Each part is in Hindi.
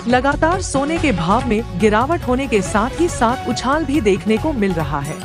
लगातार सोने के भाव में गिरावट होने के साथ ही साथ उछाल भी देखने को मिल रहा है।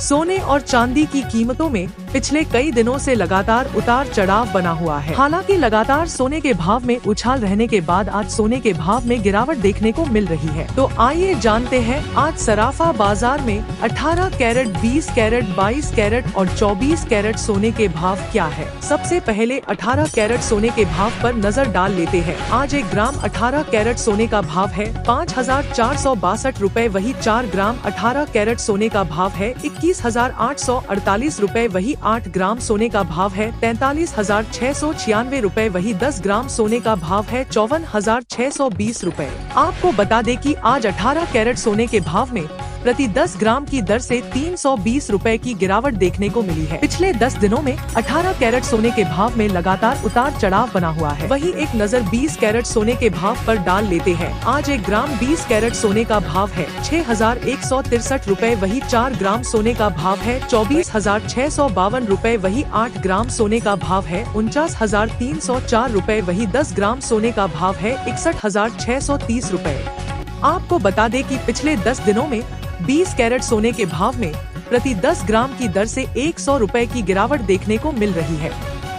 सोने और चांदी की कीमतों में पिछले कई दिनों से लगातार उतार चढ़ाव बना हुआ है। हालांकि लगातार सोने के भाव में उछाल रहने के बाद आज सोने के भाव में गिरावट देखने को मिल रही है। तो आइए जानते हैं आज सराफा बाजार में 18 कैरेट, 20 कैरेट, 22 कैरेट और 24 कैरेट सोने के भाव क्या है। सबसे पहले 18 कैरेट सोने के भाव पर नजर डाल लेते हैं। आज 1 ग्राम 18 कैरेट सोने का भाव है 5,462 रूपए। वही 4 ग्राम 18 कैरेट सोने का भाव है 21,848 रूपए। वही 8 ग्राम सोने का भाव है 43,696 रूपए। वही 10 ग्राम सोने का भाव है 54,620 रूपए। आपको बता दें कि आज 18 कैरेट सोने के भाव में प्रति 10 ग्राम की दर से 320 रूपए की गिरावट देखने को मिली है। पिछले 10 दिनों में 18 कैरेट सोने के भाव में लगातार उतार चढ़ाव बना हुआ है। वहीं एक नजर 20 कैरेट सोने के भाव पर डाल लेते हैं। आज 1 ग्राम 20 कैरेट सोने का भाव है 6,163 रूपए। वही 4 ग्राम सोने का भाव है 24,652 रूपए। वही 8 ग्राम सोने का भाव है 49,304 रूपए। वही 10 ग्राम सोने का भाव है 61,630 रूपए। आपको बता दें कि पिछले 10 दिनों में 20 कैरेट सोने के भाव में प्रति 10 ग्राम की दर से 100 रूपए की गिरावट देखने को मिल रही है।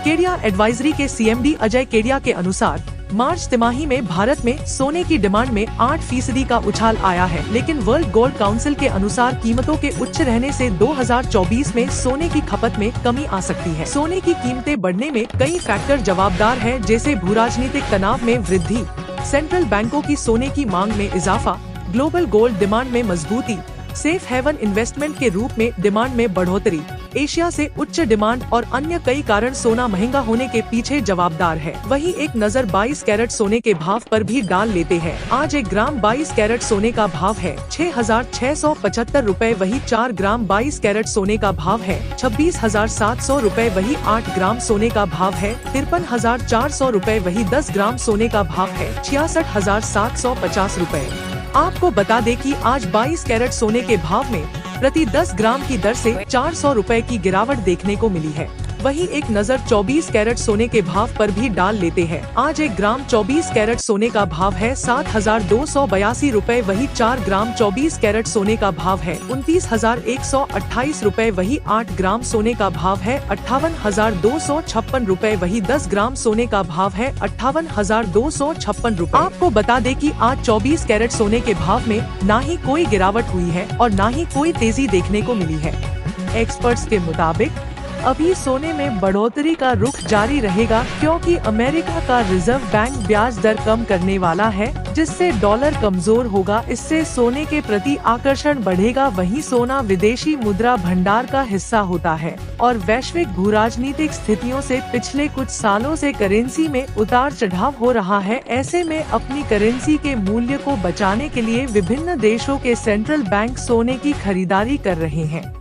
केडिया एडवाइजरी के सीएमडी अजय केडिया के अनुसार मार्च तिमाही में भारत में सोने की डिमांड में 8% का उछाल आया है, लेकिन वर्ल्ड गोल्ड काउंसिल के अनुसार कीमतों के उच्च रहने से 2024 में सोने की खपत में कमी आ सकती है। सोने की कीमतें बढ़ने में कई फैक्टर जवाबदार हैं, जैसे भूराजनीतिक तनाव में वृद्धि, सेंट्रल बैंकों की सोने की मांग में इजाफा, ग्लोबल गोल्ड डिमांड में मजबूती, सेफ हेवन इन्वेस्टमेंट के रूप में डिमांड में बढ़ोतरी, एशिया से उच्च डिमांड और अन्य कई कारण सोना महंगा होने के पीछे जवाबदार है। वहीं एक नजर 22 कैरेट सोने के भाव पर भी डाल लेते हैं। आज 1 ग्राम 22 कैरेट सोने का भाव है 6,675 रूपए। वही 4 ग्राम 22 कैरेट सोने का भाव है 26,700 रूपए। वही 8 ग्राम सोने का भाव है 53,400 रूपए। वही 10 ग्राम सोने का भाव है 66,750 रूपए। आपको बता दें कि आज 22 कैरेट सोने के भाव में प्रति 10 ग्राम की दर से 400 रूपए की गिरावट देखने को मिली है। वहीं एक नजर 24 कैरेट सोने के भाव पर भी डाल लेते हैं। आज 1 ग्राम 24 कैरेट सोने का भाव है 7,282 रूपए। वही 4 ग्राम 24 कैरेट सोने का भाव है 29,128 रूपए। वही 8 ग्राम सोने का भाव है 58,256 रूपए। वही 10 ग्राम सोने का भाव है 58,256 रूपए। आपको बता दें कि आज 24 कैरेट सोने के भाव में ना ही कोई गिरावट हुई है और ना ही कोई तेजी देखने को मिली है। एक्सपर्ट्स के मुताबिक अभी सोने में बढ़ोतरी का रुख जारी रहेगा, क्योंकि अमेरिका का रिजर्व बैंक ब्याज दर कम करने वाला है, जिससे डॉलर कमजोर होगा। इससे सोने के प्रति आकर्षण बढ़ेगा। वहीं सोना विदेशी मुद्रा भंडार का हिस्सा होता है और वैश्विक भूराजनीतिक स्थितियों से पिछले कुछ सालों से करेंसी में उतार चढ़ाव हो रहा है। ऐसे में अपनी करेंसी के मूल्य को बचाने के लिए विभिन्न देशों के सेंट्रल बैंक सोने की खरीदारी कर रहे हैं।